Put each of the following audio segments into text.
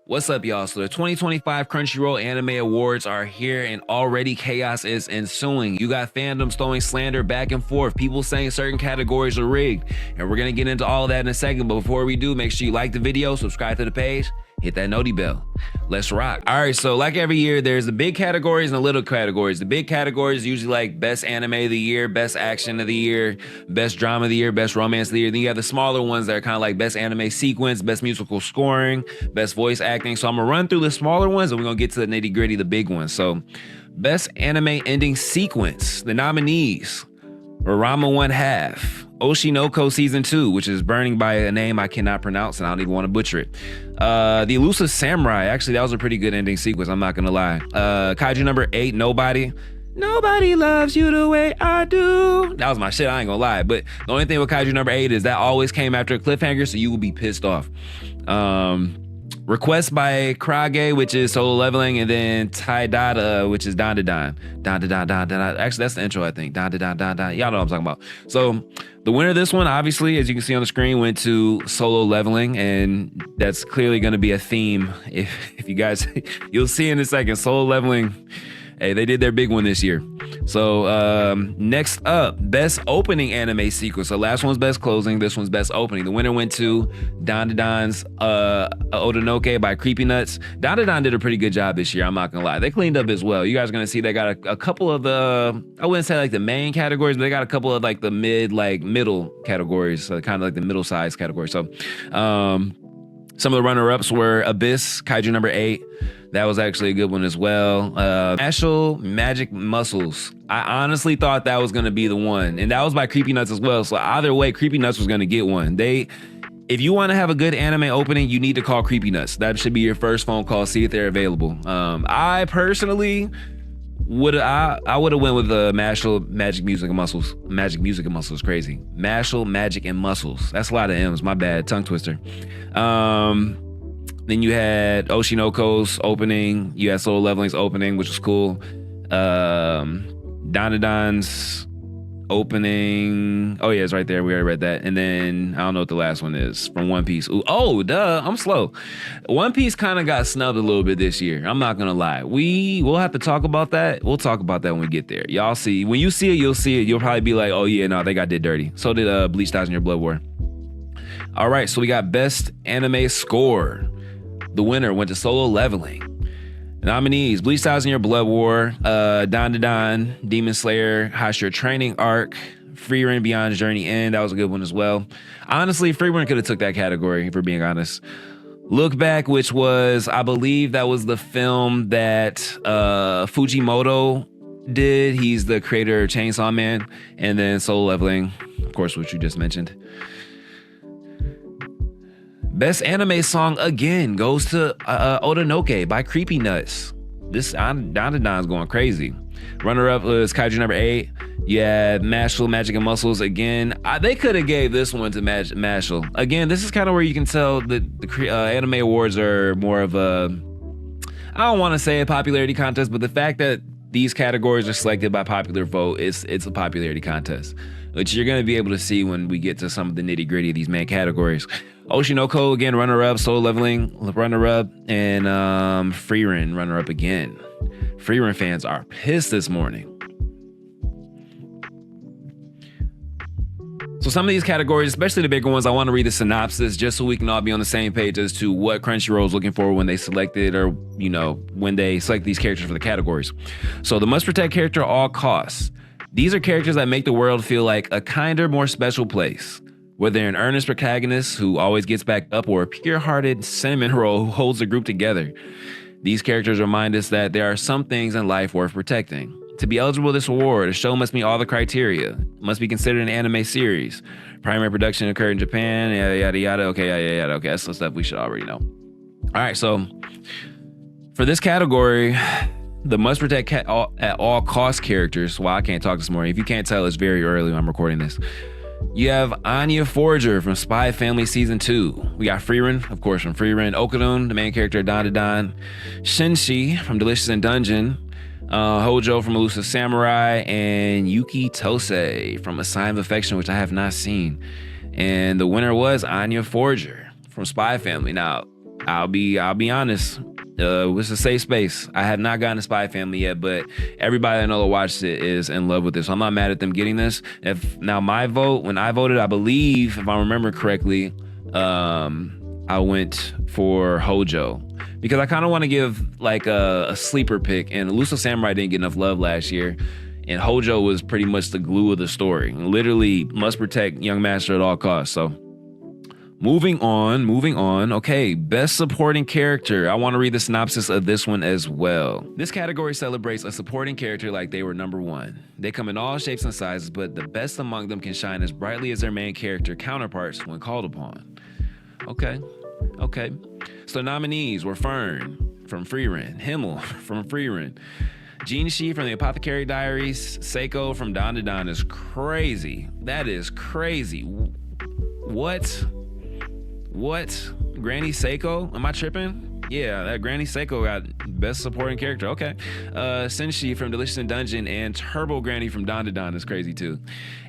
What's up, y'all? So the 2025 Crunchyroll Anime Awards are here, and already chaos is ensuing. You got fandoms throwing slander back and forth, people saying certain categories are rigged, and we're gonna get into all of that in a second. But before we do, make sure you like the video, subscribe to the page, hit that noti bell. Let's rock. All right, so like every year, there's the big categories and the little categories. The big categories usually like best anime of the year, best action of the year, best drama of the year, best romance of the year. Then you have the smaller ones that are kind of like best anime sequence, best musical scoring, best voice acting. So I'm gonna run through the smaller ones and we're gonna get to the nitty gritty, the big ones. So best anime ending sequence, the nominees were Rama One Half, Oshinoko Season 2, which is burning by a name I cannot pronounce and I don't even want to butcher it. The Elusive Samurai, actually that was a pretty good ending sequence, I'm not gonna lie. Kaiju number 8, Nobody. Nobody loves you the way I do. That was my shit, I ain't gonna lie. But the only thing with Kaiju number 8 is that always came after a cliffhanger, so you will be pissed off. Request by Krage, which is Solo Leveling, and then Tai Dada, which is Don Da Don. Don Da Don Don Don. Actually, that's the intro, I think. Don Da Don Don Don. Y'all know what I'm talking about. So the winner of this one, obviously, as you can see on the screen, went to Solo Leveling, and that's clearly going to be a theme. If you guys, you'll see in a second, Solo Leveling. Hey, they did their big one this year. So next up, best opening anime sequence. So last one's best closing, this one's best opening. The winner went to Don Da Don's Otonoke by Creepy Nuts. Don Da Don did a pretty good job this year, I'm not gonna lie. They cleaned up as well. You guys are gonna see they got a couple of the, I wouldn't say like the main categories, but they got a couple of like the middle categories, so kind of like the middle size categories. So some of the runner-ups were Abyss, Kaiju number 8. That was actually a good one as well. Ashel Magic Muscles. I honestly thought that was gonna be the one. And that was by Creepy Nuts as well. So either way, Creepy Nuts was gonna get one. If you wanna have a good anime opening, you need to call Creepy Nuts. That should be your first phone call, see if they're available. I personally would have went with Mashal Magic Music and Muscles. Magic Music and Muscles is crazy. Mashal Magic and Muscles. That's a lot of M's, my bad, tongue twister. Then you had Oshinoko's opening. You had Solo Leveling's opening, which was cool. Donadon's opening. Oh yeah, it's right there. We already read that. And then I don't know what the last one is from One Piece. Ooh, oh, duh, I'm slow. One Piece kind of got snubbed a little bit this year. I'm not gonna lie. We'll have to talk about that. We'll talk about that when we get there. Y'all see. When you see it, you'll see it. You'll probably be like, oh yeah, no, they got did dirty. So did Bleach 1000 Year Blood War. All right, so we got best anime score. The winner went to Solo Leveling. The nominees: Bleach 1000 Year Blood War, Don Da Don, Demon Slayer, Hashira Training Arc, Frieren Beyond Journey End. That was a good one as well. Honestly, Frieren could have took that category, if we're being honest. Look Back, which was, I believe that was the film that Fujimoto did. He's the creator of Chainsaw Man. And then Solo Leveling, of course, which you just mentioned. Best anime song again goes to Otonoke by Creepy Nuts. This Don Da Don's going crazy. Runner up was Kaiju number 8. You had Mashal Magic and Muscles again. They could have gave this one to Mashal. Again, this is kind of where you can tell that the anime awards are more of a, I don't want to say a popularity contest, but the fact that these categories are selected by popular vote, it's a popularity contest, which you're going to be able to see when we get to some of the nitty gritty of these main categories. Oshinoko again, runner-up. Solo Leveling, runner-up. And Frieren, runner-up again. Frieren fans are pissed this morning. So some of these categories, especially the bigger ones, I want to read the synopsis just so we can all be on the same page as to what Crunchyroll is looking for when they selected, or, you know, when they select these characters for the categories. So the must protect character at all costs. These are characters that make the world feel like a kinder, more special place. Whether they're an earnest protagonist who always gets back up, or a pure-hearted cinnamon roll who holds the group together, these characters remind us that there are some things in life worth protecting. To be eligible for this award, a show must meet all the criteria. It must be considered an anime series. Primary production occurred in Japan, yada, yada, yada. Okay, yada, yada. Okay, that's the stuff we should already know. All right, so for this category, the must protect at all cost characters. Well, I can't talk this morning. If you can't tell, it's very early when I'm recording this. You have Anya Forger from Spy Family Season 2. We got Frieren, of course, from Frieren. Okudun, the main character of Don Da Don. Shinshi from Delicious in Dungeon. Hojo from Elusive Samurai. And Yuki Tosei from A Sign of Affection, which I have not seen. And the winner was Anya Forger from Spy Family. Now, I'll be honest. It's a safe space. I have not gotten a Spy Family yet, but everybody I know that watched it is in love with this. So I'm not mad at them getting this. If now my vote, when I voted, I believe, if I remember correctly, I went for Hojo because I kind of want to give like a sleeper pick. And Elusive Samurai didn't get enough love last year, and Hojo was pretty much the glue of the story. Literally must protect young master at all costs. So. Moving on. Okay, best supporting character. I want to read the synopsis of this one as well. This category celebrates a supporting character like they were number one. They come in all shapes and sizes, but the best among them can shine as brightly as their main character counterparts when called upon. Okay. So nominees were Fern from Frieren, Himmel from Frieren, Jinshi from the Apothecary Diaries, Seiko from Dan Dan is crazy. That is crazy. What? Granny Seiko? Am I tripping? Yeah, that Granny Seiko got best supporting character. Okay. Senshi from Delicious in Dungeon and Turbo Granny from Don to Don is crazy too.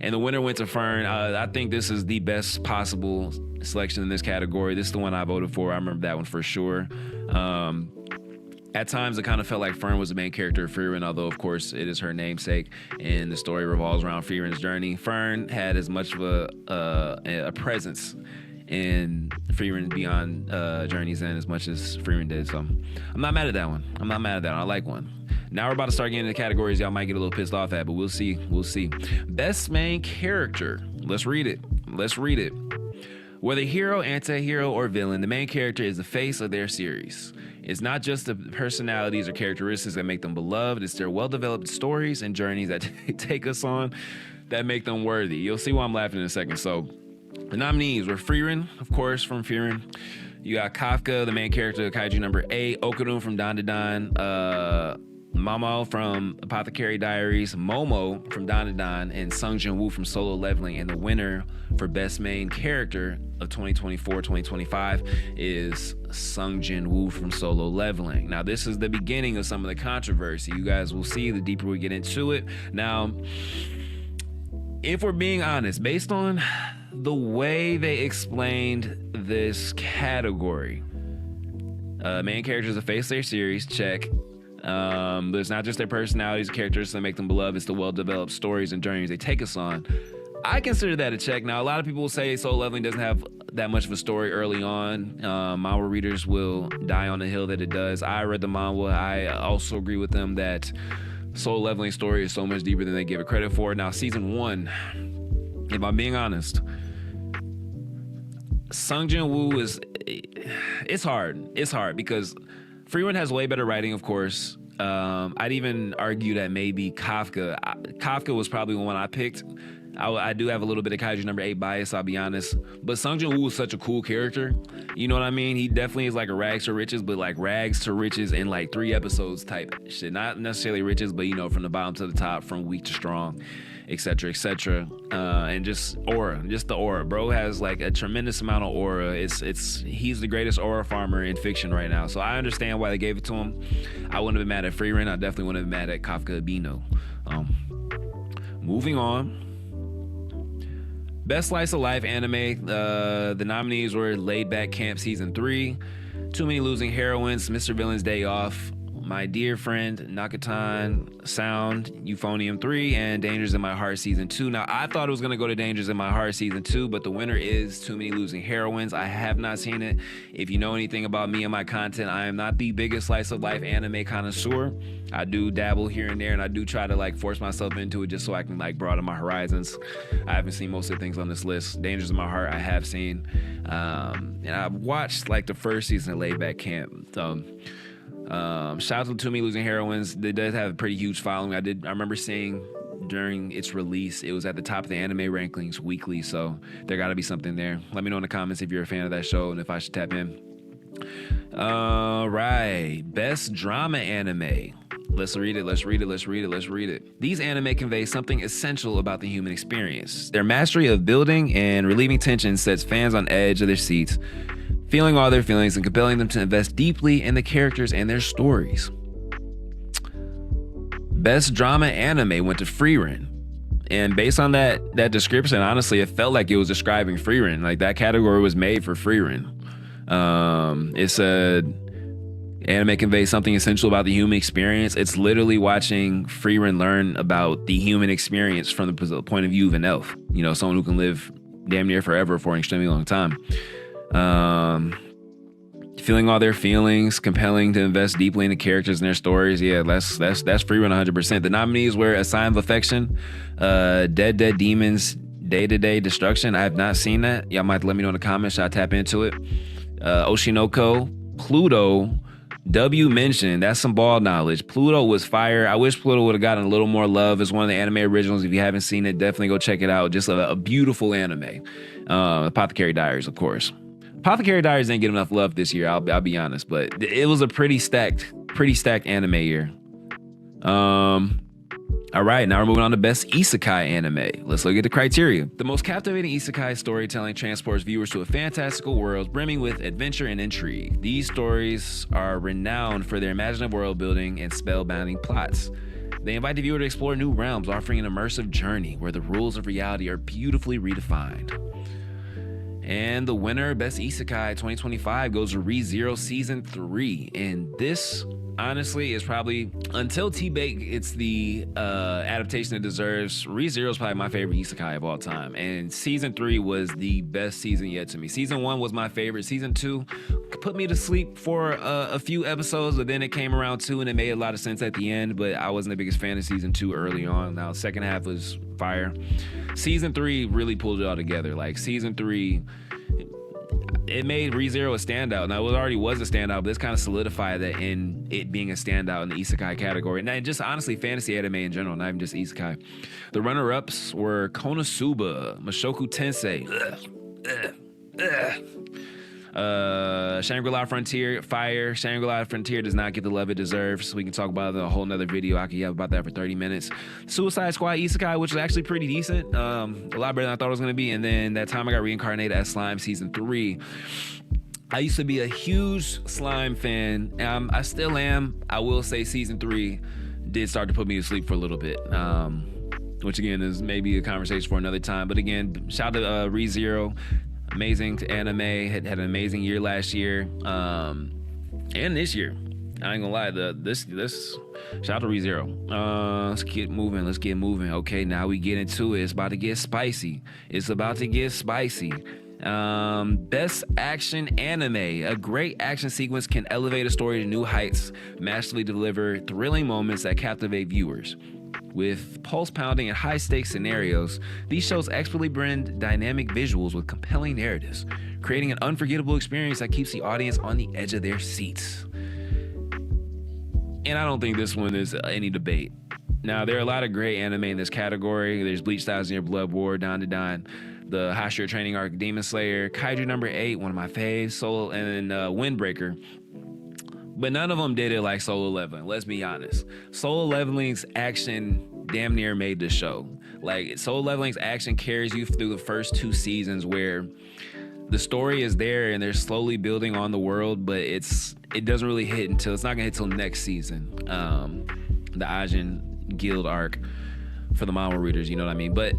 And the winner went to Fern. I think this is the best possible selection in this category. This is the one I voted for. I remember that one for sure. At times, it kind of felt like Fern was the main character of Frieren, although, of course, it is her namesake, and the story revolves around Frieren's journey. Fern had as much of a presence in Frieren Beyond Journey's End as much as Frieren did. So I'm not mad at that one. I like one. Now we're about to start getting into categories y'all might get a little pissed off at, but we'll see. Best main character. Let's read it. Whether hero, anti-hero, or villain, the main character is the face of their series. It's not just the personalities or characteristics that make them beloved, it's their well-developed stories and journeys that take us on that make them worthy. You'll see why I'm laughing in a second. So the nominees were Frieren, of course, from Frieren. You got Kafka, the main character of Kaiju number 8, Okudun from Dan to Dan, Momo from Apothecary Diaries, Momo from Dan to Dan, and Sung Jin Woo from Solo Leveling. And the winner for best main character of 2024-2025 is Sung Jin Woo from Solo Leveling. Now, this is the beginning of some of the controversy. You guys will see the deeper we get into it. Now, if we're being honest, based on the way they explained this category, main characters that face their series, check. There's not just their personalities, characters that make them beloved, it's the well-developed stories and journeys they take us on. I consider that a check. Now, a lot of people will say Solo Leveling doesn't have that much of a story early on. Manga readers will die on the hill that it does. I read the manga. I also agree with them that Solo Leveling story is so much deeper than they give it credit for. Now, season 1, if I'm being honest, Sung Jin Woo it's hard because Frieren has way better writing, of course. I'd even argue that maybe Kafka was probably the one I picked. I do have a little bit of Kaiju number 8 bias, I'll be honest. But Sung Jin Woo is such a cool character. You know what I mean? He definitely is like a rags to riches, but like rags to riches in like 3 episodes type shit. Not necessarily riches, but you know, from the bottom to the top, from weak to strong, etc. And just the aura. Bro has like a tremendous amount of aura. He's the greatest aura farmer in fiction right now. So I understand why they gave it to him. I wouldn't have been mad at Frieren. I definitely wouldn't have been mad at Kafka Abino. Moving on. Best Slice of Life anime. The nominees were Laid Back Camp Season 3, Too Many Losing Heroines, Mr. Villain's Day Off, My Dear Friend, Nakatan Sound, Euphonium 3, and Dangers in My Heart Season 2. Now, I thought it was going to go to Dangers in My Heart Season 2, but the winner is Too Many Losing Heroines. I have not seen it. If you know anything about me and my content, I am not the biggest Slice of Life anime connoisseur. I do dabble here and there, and I do try to like force myself into it just so I can like broaden my horizons. I haven't seen most of the things on this list. Dangers in My Heart, I have seen. And I've watched like the first season of Laid Back Camp. Shout out to Too Many Losing Heroines. They does have a pretty huge following. I remember seeing during its release, it was at the top of the anime rankings weekly, so there gotta be something there. Let me know in the comments if you're a fan of that show and if I should tap in. All right, best drama anime. Let's read it. These anime convey something essential about the human experience. Their mastery of building and relieving tension sets fans on edge of their seats, feeling all their feelings and compelling them to invest deeply in the characters and their stories. Best drama anime went to Frieren. And based on that description, honestly, it felt like it was describing Frieren. Like that category was made for Frieren. It said anime conveys something essential about the human experience. It's literally watching Frieren learn about the human experience from the point of view of an elf. You know, someone who can live damn near forever for an extremely long time. Feeling all their feelings, compelling to invest deeply in the characters and their stories. Yeah, that's Frieren 100%. The nominees were A Sign of Affection, Dead Demons, Day-to-Day Destruction. I have not seen that. Y'all might let me know in the comments. Should I tap into it? Oshinoko, Pluto, W mentioned. That's some ball knowledge. Pluto was fire. I wish Pluto would have gotten a little more love. It's one of the anime originals. If you haven't seen it, definitely go check it out. Just a beautiful anime. Apothecary Diaries, of course. Apothecary Diaries didn't get enough love this year. I'll be honest, but it was a pretty stacked anime year. All right, now we're moving on to best Isekai anime. Let's look at the criteria. The most captivating Isekai storytelling transports viewers to a fantastical world brimming with adventure and intrigue. These stories are renowned for their imaginative world building and spellbinding plots. They invite the viewer to explore new realms, offering an immersive journey where the rules of reality are beautifully redefined. And the winner, Best Isekai 2025, goes to ReZero Season 3. And this, honestly, is probably, until T-Bake gets the adaptation it deserves, ReZero is probably my favorite Isekai of all time. And Season 3 was the best season yet to me. Season 1 was my favorite. Season 2 put me to sleep for a few episodes, but then it came around 2 and it made a lot of sense at the end, but I wasn't the biggest fan of Season 2 early on. Now, the second half was fire. Season 3 really pulled it all together. Like, Season 3... it made ReZero a standout. Now, it already was a standout, but this kind of solidified that in it being a standout in the Isekai category. And just honestly, fantasy anime in general, not even just Isekai. The runner-ups were Konosuba, Mushoku Tensei, Shangri-La Frontier, fire. Shangri-La Frontier does not get the love it deserves. We can talk about it in a whole nother video. I could have about that for 30 minutes. Suicide Squad Isekai, which was actually pretty decent. A lot better than I thought it was going to be. And then That Time I Got Reincarnated as Slime Season 3. I used to be a huge Slime fan. I still am. I will say Season 3 did start to put me to sleep for a little bit. Which again is maybe a conversation for another time. But again, shout out to ReZero. Amazing anime, had an amazing year last year, and this year. I ain't gonna lie, this shout out to ReZero. Let's get moving. Okay, now we get into it. It's about to get spicy. Best action anime. A great action sequence can elevate a story to new heights, masterfully deliver thrilling moments that captivate viewers. With pulse-pounding and high-stakes scenarios, these shows expertly blend dynamic visuals with compelling narratives, creating an unforgettable experience that keeps the audience on the edge of their seats. And I don't think this one is any debate. Now, there are a lot of great anime in this category. There's Bleach, Thousand Year Blood War, Dan to Dan, the Hashira Training Arc, Demon Slayer, Kaiju number 8, one of my faves, Solo, and Windbreaker. But none of them did it like Solo Leveling, let's be honest. Solo Leveling's action damn near made the show. Like, Solo Leveling's action carries you through the first 2 seasons where the story is there and they're slowly building on the world, but it doesn't really hit until, it's not gonna hit till next season. The Ajin Guild arc for the manga readers, you know what I mean? But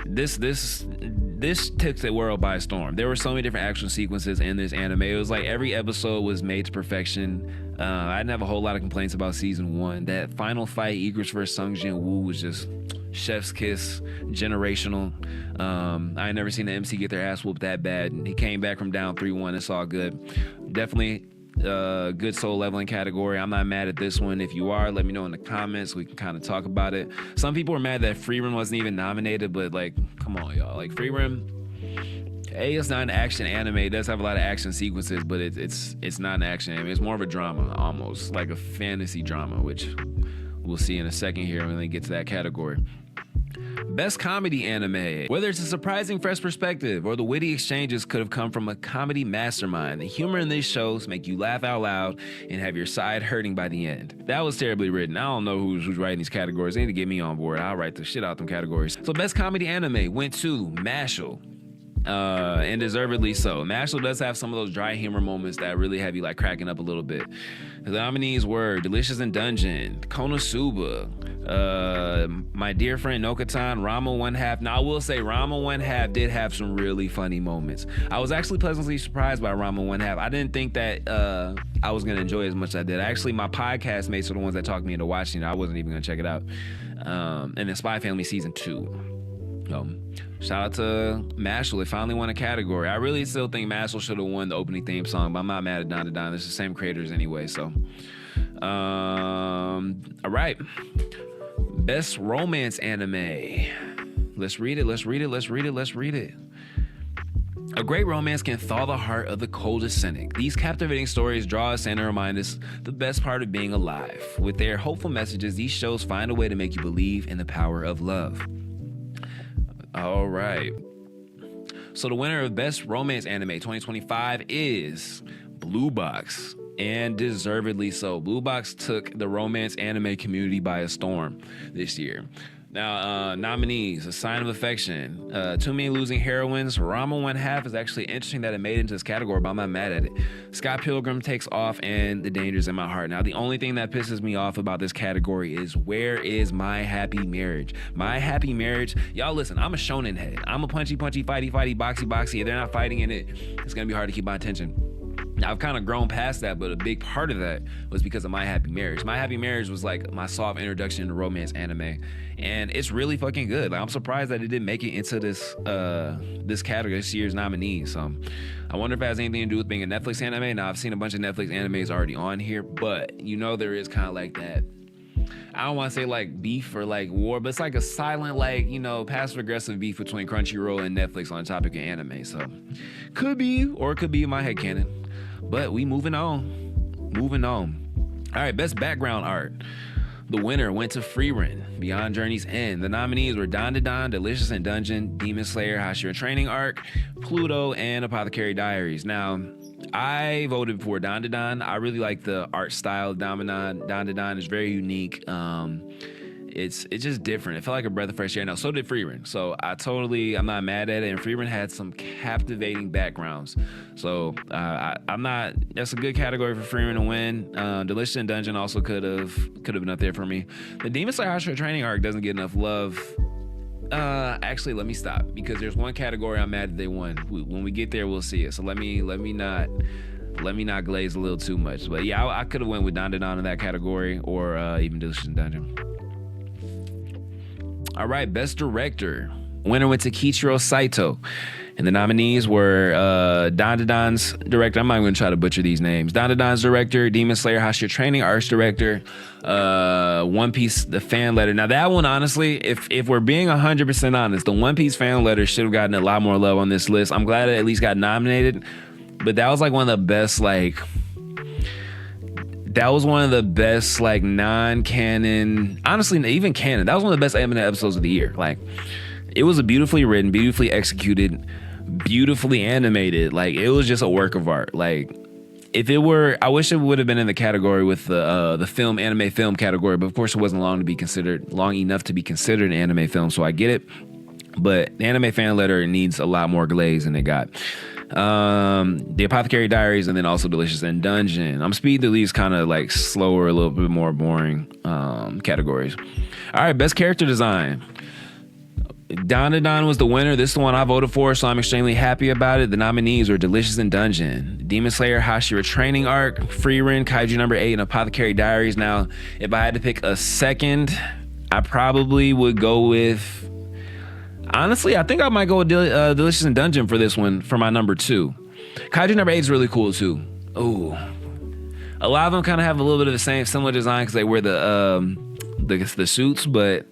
this took the world by storm. There were so many different action sequences in this anime. It was like every episode was made to perfection. I didn't have a whole lot of complaints about season 1. That final fight, Ygritte versus Sung Jin Woo, was just chef's kiss, generational. I had never seen the MC get their ass whooped that bad. And he came back from down 3-1. It's all good. Definitely good Soul Leveling category. I'm not mad at this one. If you are, let me know in the comments. We can kind of talk about it. Some people were mad that Frieren wasn't even nominated, but like, come on, y'all. Like, Frieren, it's not an action anime. It does have a lot of action sequences, but it's not an action anime. It's more of a drama, almost like a fantasy drama, which we'll see in a second here when they get to that category. Best comedy anime. Whether it's a surprising fresh perspective or the witty exchanges could have come from a comedy mastermind, the humor in these shows make you laugh out loud and have your side hurting by the end. That was terribly written. I don't know who's writing these categories. They need to get me on board. I'll write the shit out them categories. So best comedy anime went to Mashle. And deservedly so. Mashle does have some of those dry humor moments that really have you like cracking up a little bit. The nominees were Delicious in Dungeon, Konosuba, My dear friend Nokatan, Rama One Half. Now I will say Rama One Half did have some really funny moments. I was actually pleasantly surprised by Rama One Half. I didn't think that I was gonna enjoy it as much as I did. Actually, my podcast mates are the ones that talked me into watching it. I wasn't even gonna check it out. And then Spy Family season 2. Shout out to Mashal. It finally won a category. I really still think Mashal should have won the opening theme song, but I'm not mad at Don to Don. It's the same creators anyway. So, all right. Best romance anime. Let's read it. A great romance can thaw the heart of the coldest cynic. These captivating stories draw us in and remind us the best part of being alive. With their hopeful messages, these shows find a way to make you believe in the power of love. All right. So the winner of Best Romance Anime 2025 is Blue Box, and deservedly so. Blue Box took the romance anime community by a storm this year. Now, nominees: A Sign of Affection, Too Many Losing Heroines, Rama One Half is actually interesting that it made it into this category, but I'm not mad at it. Scott Pilgrim Takes Off, and The Dangers in My Heart. Now, the only thing that pisses me off about this category is where is My Happy Marriage? My Happy Marriage, y'all listen, I'm a shonen head. I'm a punchy, fighty, boxy. If they're not fighting in it, it's gonna be hard to keep my attention. Now, I've kind of grown past that, but a big part of that was because of My Happy Marriage. My Happy Marriage was like my soft introduction to romance anime, and it's really fucking good. Like, I'm surprised that it didn't make it into this category, this year's nominees. So I wonder if it has anything to do with being a Netflix anime. Now, I've seen a bunch of Netflix animes already on here, but there is kind of like that, I don't want to say like beef or like war, but it's like a silent, like, passive aggressive beef between Crunchyroll and Netflix on the topic of anime. So could be, or it could be in my headcanon. But we moving on. All right, best background art. The winner went to Frieren, Beyond Journey's End. The nominees were Don to Don, Delicious in Dungeon, Demon Slayer, Hashira Training Arc, Pluto, and Apothecary Diaries. Now, I voted for Don to Don. I really like the art style of Don to Don. It's very unique. It's just different. It felt like a breath of fresh air. Now, so did Frieren. So I'm not mad at it. And Frieren had some captivating backgrounds. So that's a good category for Frieren to win. Delicious in Dungeon also could have been up there for me. The Demon Slayer Hashira Training Arc doesn't get enough love. Actually, let me stop, because there's one category I'm mad that they won. When we get there, we'll see it. So let me not glaze a little too much. But yeah, I could have went with Don to Don in that category, or even Delicious in Dungeon. All right, best director. Winner went to Kiichiro Saito. And the nominees were Don to Don's director. I'm not going to try to butcher these names. Don to Don's director, Demon Slayer Hashira Training Arts director, One Piece, the fan letter. Now that one, honestly, if we're being 100% honest, the One Piece fan letter should have gotten a lot more love on this list. I'm glad it at least got nominated. But that was like one of the best, non-canon, honestly, even canon. That was one of the best anime episodes of the year. Like, it was a beautifully written, beautifully executed, beautifully animated. Like, it was just a work of art. Like, I wish it would have been in the category with the anime film category, but of course it wasn't long enough to be considered an anime film, so I get it. But the anime fan letter needs a lot more glaze than it got. The Apothecary Diaries, and then also Delicious in Dungeon. I'm speeding through these kind of like slower, a little bit more boring categories. All right, best character design. Don to Don was the winner. This is the one I voted for, so I'm extremely happy about it. The nominees were Delicious in Dungeon, Demon Slayer Hashira Training Arc, Frieren, Kaiju number 8, and Apothecary Diaries. Now, if I had to pick a second, I probably would go with... Honestly, I think I might go with Delicious in Dungeon for this one, for my number 2. Kaiju number 8 is really cool too. Ooh, a lot of them kind of have a little bit of the similar design because they wear the suits. But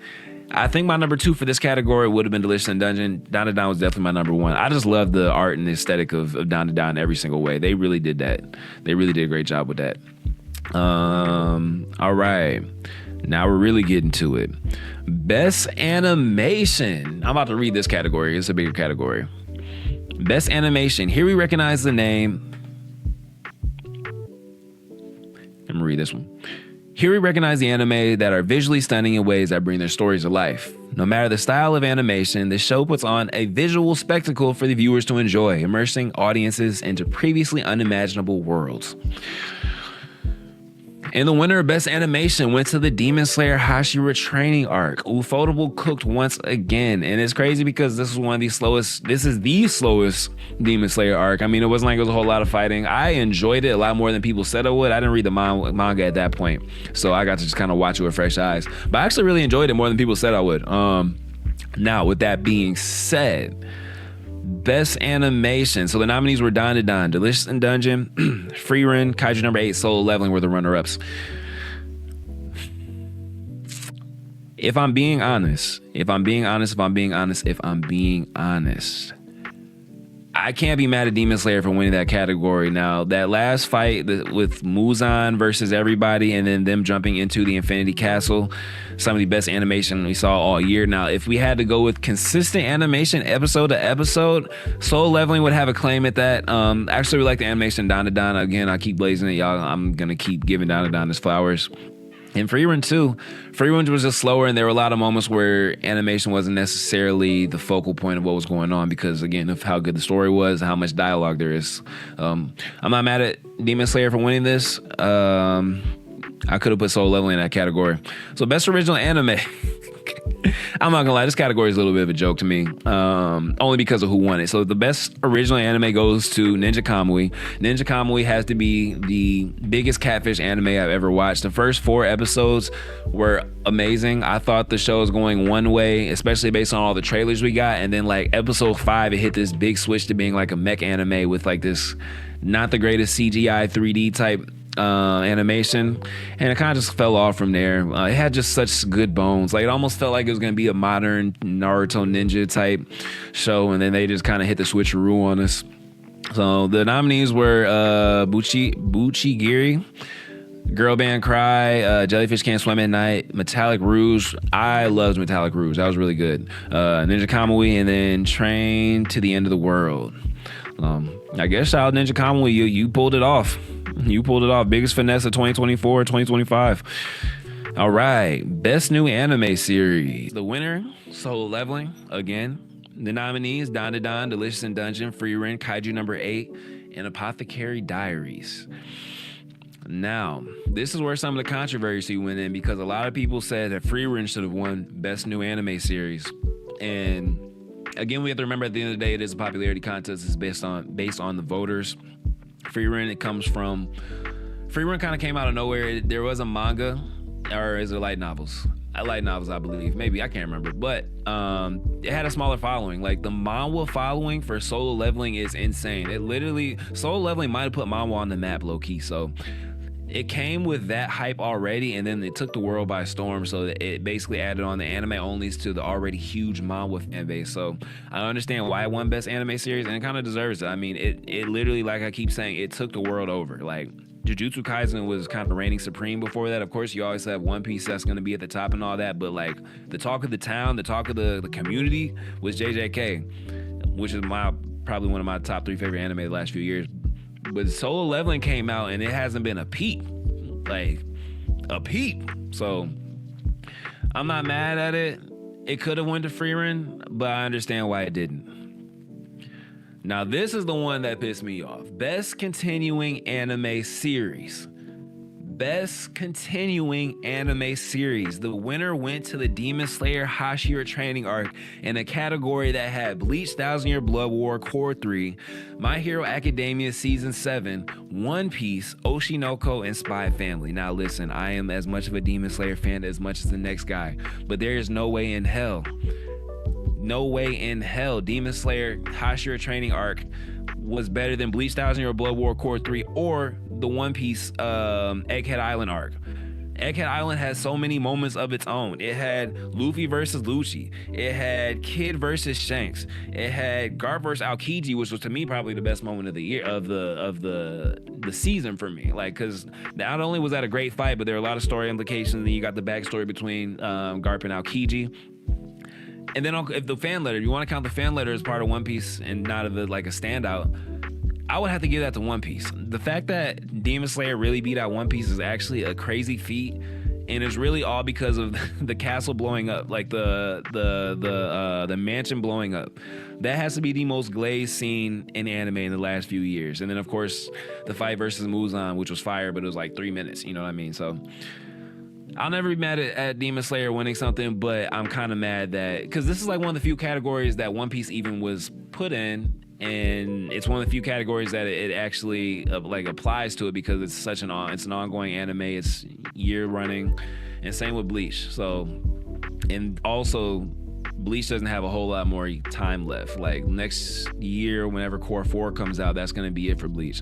I think my number 2 for this category would have been Delicious in Dungeon. Don to Don was definitely my number 1. I just love the art and the aesthetic of Don to Don in every single way. They really did that. They really did a great job with that. All right. Now we're really getting to it. Best animation. I'm about to read this category. It's a bigger category. Best animation. Here we recognize the name. Let me read this one. Here we recognize the anime that are visually stunning in ways that bring their stories to life. No matter the style of animation, the show puts on a visual spectacle for the viewers to enjoy, immersing audiences into previously unimaginable worlds. And the winner of Best Animation went to the Demon Slayer Hashira training arc. Ufotable cooked once again. And it's crazy because this is the slowest Demon Slayer arc. I mean, it wasn't like it was a whole lot of fighting. I enjoyed it a lot more than people said I would. I didn't read the manga at that point, so I got to just kind of watch it with fresh eyes. But I actually really enjoyed it more than people said I would. Now, with that being said, Best Animation. So the nominees were Dan Dan, Delicious in Dungeon, Frieren, Kaiju number 8, Solo Leveling were the runner-ups. If I'm being honest, I can't be mad at Demon Slayer for winning that category. Now, that last fight with Muzan versus everybody and then them jumping into the Infinity Castle, some of the best animation we saw all year. Now, if we had to go with consistent animation episode to episode, Soul Leveling would have a claim at that. Actually, we like the animation Donna Donna. Again, I keep blazing it, y'all. I'm going to keep giving Donna Donna's flowers. And Frieren too. Frieren was just slower, and there were a lot of moments where animation wasn't necessarily the focal point of what was going on because, again, of how good the story was, how much dialogue there is. I'm not mad at Demon Slayer for winning this. I could have put Soul Leveling in that category. So Best Original Anime. I'm not gonna lie, this category is a little bit of a joke to me, only because of who won it. So the Best Original Anime goes to Ninja Kamui. Ninja Kamui has to be the biggest catfish anime I've ever watched. The first 4 episodes were amazing. I thought the show was going one way, especially based on all the trailers we got, and then like episode 5, it hit this big switch to being like a mech anime with like this not the greatest CGI 3D type animation, and it kind of just fell off from there. It had just such good bones. Like, it almost felt like it was going to be a modern Naruto ninja type show, and then they just kind of hit the switcheroo on us. So the nominees were Buchigiri, Girl Band Cry, Jellyfish Can't Swim at Night, Metallic Rouge. I loved Metallic Rouge. That was really good. Ninja Kamui, and then Train to the End of the World. I guess shout out Ninja Kamui, you pulled it off. You pulled it off. Biggest finesse of 2024, 2025. All right. Best New Anime Series. The winner, Solo Leveling, again. The nominees, Dan Dan, Delicious in Dungeon, Frieren, Kaiju number 8, and Apothecary Diaries. Now, this is where some of the controversy went in because a lot of people said that Frieren should have won Best New Anime Series. And again, we have to remember at the end of the day, it is a popularity contest. It's based on the voters. Frieren kind of came out of nowhere. There was a manga, or is it light novels? Light novels, I believe. Maybe, I can't remember. But it had a smaller following. Like, the manhwa following for Solo Leveling is insane. Solo Leveling might have put manhwa on the map, low-key. So it came with that hype already, and then it took the world by storm. So it basically added on the anime onlys to the already huge manhwa fan base. So I understand why it won Best Anime Series, and it kind of deserves it. I mean, it literally, like I keep saying, it took the world over. Like, Jujutsu Kaisen was kind of reigning supreme before that. Of course, you always have One Piece that's going to be at the top and all that, but like the talk of the town, the talk of the community was JJK, which is probably one of my top 3 favorite anime the last few years. But Solo Leveling came out and it hasn't been a peep. Like, a peep. So I'm not mad at it. It could have went to Frieren, but I understand why it didn't. Now, this is the one that pissed me off. Best Continuing Anime Series. Best Continuing Anime Series. The winner went to the Demon Slayer Hashira training arc in a category that had Bleach 1000 Year Blood War Core 3, My Hero Academia Season 7, One Piece, Oshinoko, and Spy Family. Now listen, I am as much of a Demon Slayer fan as much as the next guy, but there is no way in hell Demon Slayer Hashira training arc was better than Bleach 1000 Year Blood War Core 3 or the One Piece Egghead Island arc. Egghead Island has so many moments of its own. It had Luffy versus Lucci. It had Kid versus Shanks. It had Garp versus Aokiji, which was to me probably the best moment of the year of the season for me. Like, because not only was that a great fight, but there are a lot of story implications. And you got the backstory between Garp and Aokiji. And then if the fan letter, you want to count the fan letter as part of One Piece and not a standout, I would have to give that to One Piece. The fact that Demon Slayer really beat out One Piece is actually a crazy feat. and it's really all because of the castle blowing up, like the mansion blowing up. That has to be the most glazed scene in anime in the last few years. And then of course the fight versus Muzan, which was fire, but it was like 3 minutes. You know what I mean? So I'll never be mad at Demon Slayer winning something, but I'm kind of mad that, because this is like one of the few categories that One Piece even was put in, and it's one of the few categories that it actually like applies to it, because it's such an ongoing anime, it's year running, and same with Bleach. So, and also Bleach doesn't have a whole lot more time left. Like next year, whenever Core 4 comes out, that's gonna be it for Bleach.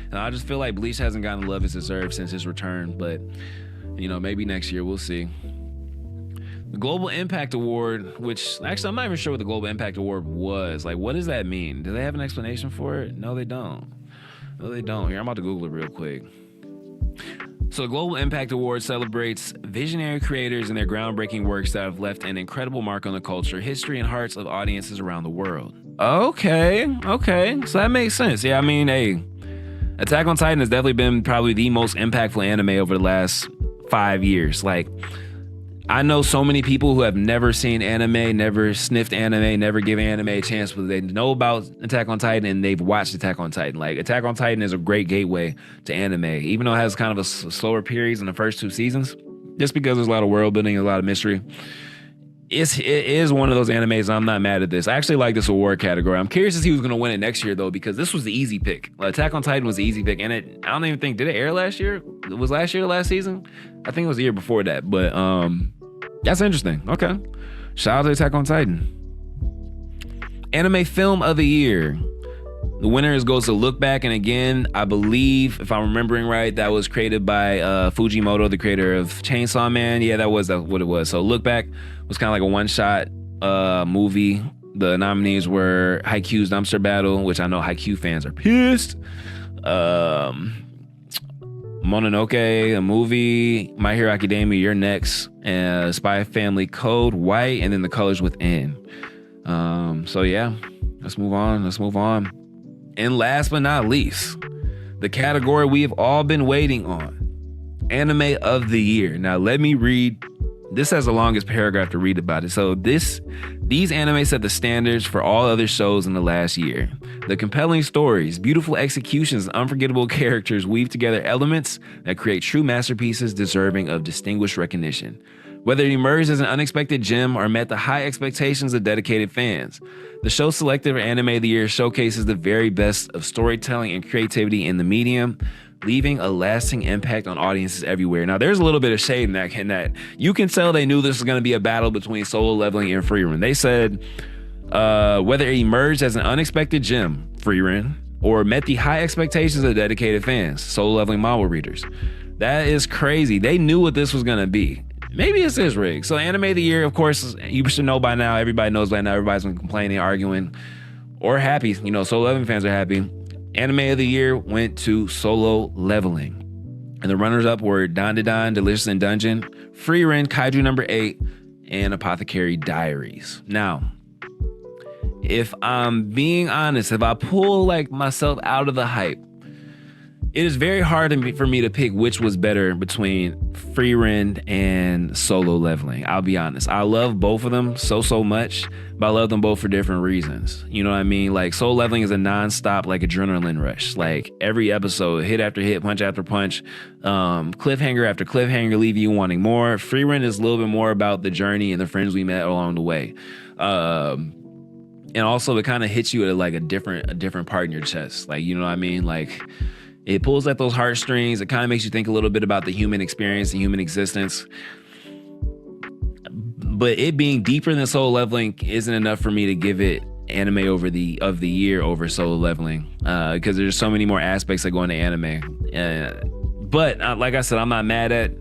And I just feel like Bleach hasn't gotten the love it's deserved since his return, but you know, maybe next year, we'll see. The Global Impact Award, which actually I'm not even sure what the Global Impact Award was. Like, what does that mean? Do they have an explanation for it? No, they don't. No, they don't. Here, I'm about to Google it real quick. So the Global Impact Award celebrates visionary creators and their groundbreaking works that have left an incredible mark on the culture, history, and hearts of audiences around the world. Okay. So that makes sense. Yeah, I mean, hey, Attack on Titan has definitely been probably the most impactful anime over the last 5 years. Like, I know so many people who have never seen anime, never sniffed anime, never given anime a chance, but they know about Attack on Titan and they've watched Attack on Titan. Like, Attack on Titan is a great gateway to anime, even though it has kind of a slower periods in the first 2 seasons, just because there's a lot of world building, a lot of mystery. It is one of those animes. I'm not mad at this. I actually like this award category. I'm curious to see who's going to win it next year, though, because this was the easy pick. Attack on Titan was the easy pick, and I don't even think, did it air last year? Was last year the last season? I think it was the year before that, but that's interesting. Okay. Shout out to Attack on Titan. Anime Film of the Year. The winner goes to Look Back, and again, I believe, if I'm remembering right, that was created by Fujimoto, the creator of Chainsaw Man. Yeah, that was what it was. So Look Back was kind of like a one-shot movie. The nominees were Haikyuu's Dumpster Battle, which I know Haikyuu fans are pissed. Mononoke, a movie. My Hero Academia, You're Next. Spy Family Code, White, and then The Colors Within. So yeah, let's move on. And last but not least, the category we have all been waiting on, Anime of the Year. Now let me read. This has the longest paragraph to read about it. So these anime set the standards for all other shows in the last year. The compelling stories, beautiful executions, and unforgettable characters weave together elements that create true masterpieces deserving of distinguished recognition. Whether it emerged as an unexpected gem or met the high expectations of dedicated fans, the show selected for Anime of the Year showcases the very best of storytelling and creativity in the medium, leaving a lasting impact on audiences everywhere. Now, there's a little bit of shade in that you can tell they knew this was going to be a battle between Solo Leveling and Frieren. They said, whether it emerged as an unexpected gem, Frieren, or met the high expectations of dedicated fans, Solo Leveling manga readers. That is crazy. They knew what this was going to be. Maybe it's this rigged. So Anime of the Year, of course, you should know by now. Everybody knows by now. Everybody's been complaining, arguing, or happy. You know, Solo Leveling fans are happy. Anime of the Year went to Solo Leveling. And the runners-up were Dandadan, Delicious in Dungeon, Frieren, Kaiju number 8, and Apothecary Diaries. Now, if I'm being honest, if I pull like myself out of the hype, it is very hard for me to pick which was better between Frieren and Solo Leveling. I'll be honest. I love both of them so much, but I love them both for different reasons. You know what I mean? Like, Solo Leveling is a non-stop, like, adrenaline rush. Like, every episode, hit after hit, punch after punch, cliffhanger after cliffhanger, leave you wanting more. Frieren is a little bit more about the journey and the friends we met along the way. And also, it kind of hits you at, like, a different part in your chest. Like, you know what I mean? Like, it pulls at those heartstrings. It kind of makes you think a little bit about the human experience and human existence. But it being deeper than Solo Leveling isn't enough for me to give it Anime of the Year over Solo Leveling, because there's so many more aspects that go into anime. But like I said, I'm not mad at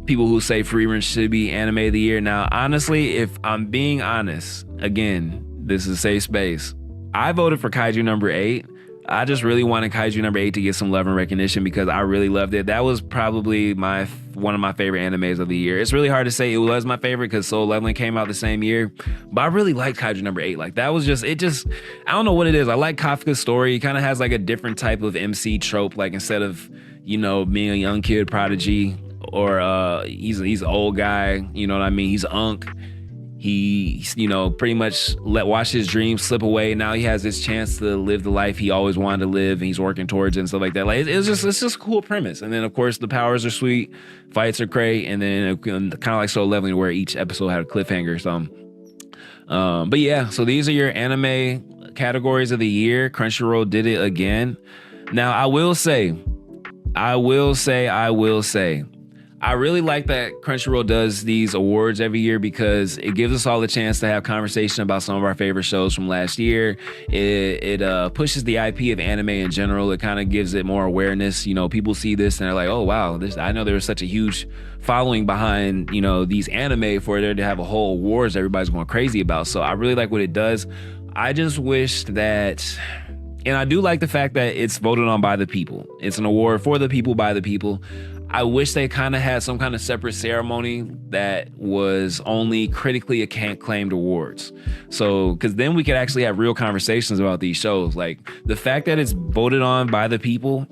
people who say Frieren should be Anime of the Year. Now, honestly, if I'm being honest, again, this is a safe space. I voted for Kaiju number 8. I just really wanted Kaiju number 8 to get some love and recognition because I really loved it. That was probably one of my favorite animes of the year. It's really hard to say it was my favorite because Solo Leveling came out the same year, but I really liked Kaiju number 8. Like, that was I don't know what it is. I like Kafka's story. He kind of has like a different type of MC trope. Like, instead of, you know, being a young kid prodigy or he's an old guy, you know what I mean? He's Unk. He, you know, pretty much watch his dreams slip away. Now he has this chance to live the life he always wanted to live, and he's working towards it and stuff like that. Like it's just a cool premise. And then of course the powers are sweet, fights are great, and then kind of like Solo Leveling, where each episode had a cliffhanger. So, but yeah, so these are your anime categories of the year. Crunchyroll did it again. Now I will say, I really like that Crunchyroll does these awards every year, because it gives us all the chance to have conversation about some of our favorite shows from last year. It pushes the IP of anime in general. It kind of gives it more awareness. You know, people see this and they're like, oh wow, I know there was such a huge following behind, you know, these anime for there to have a whole awards everybody's going crazy about. So I really like what it does. I just wish that, and I do like the fact that it's voted on by the people. It's an award for the people, by the people. I wish they kind of had some kind of separate ceremony that was only critically acclaimed awards. So, because then we could actually have real conversations about these shows. Like the fact that it's voted on by the people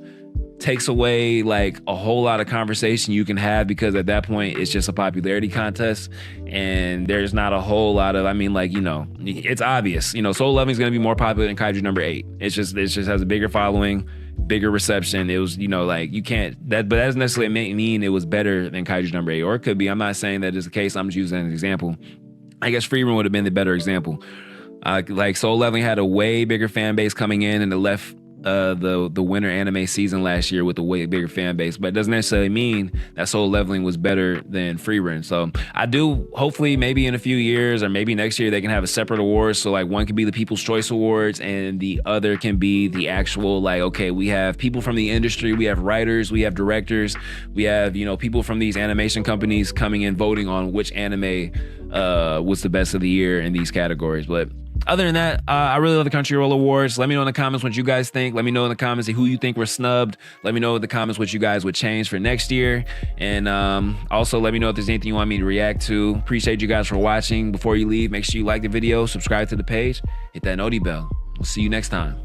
takes away like a whole lot of conversation you can have, because at that point it's just a popularity contest and there's not a whole lot of, I mean, like, you know, it's obvious, you know, Solo Leveling is going to be more popular than Kaiju number 8. It just has a bigger following, bigger reception. It was, you know, like you can't, but that doesn't necessarily mean it was better than Kaiju number 8, or it could be. I'm not saying that is the case. I'm just using an example. I guess Frieren would have been the better example. Like Solo Leveling had a way bigger fan base coming in, and it left the winter anime season last year with a way bigger fan base, but it doesn't necessarily mean that Solo Leveling was better than Frieren. So I do, hopefully maybe in a few years or maybe next year, they can have a separate awards. So like one can be the People's Choice Awards and the other can be the actual, like, okay, we have people from the industry, we have writers, we have directors, we have, you know, people from these animation companies coming in voting on which anime was the best of the year in these categories. But other than that, I really love the Crunchyroll Awards. Let me know in the comments what you guys think. Let me know in the comments who you think were snubbed. Let me know in the comments what you guys would change for next year. And also let me know if there's anything you want me to react to. Appreciate you guys for watching. Before you leave, make sure you like the video, subscribe to the page, hit that noti bell. We'll see you next time.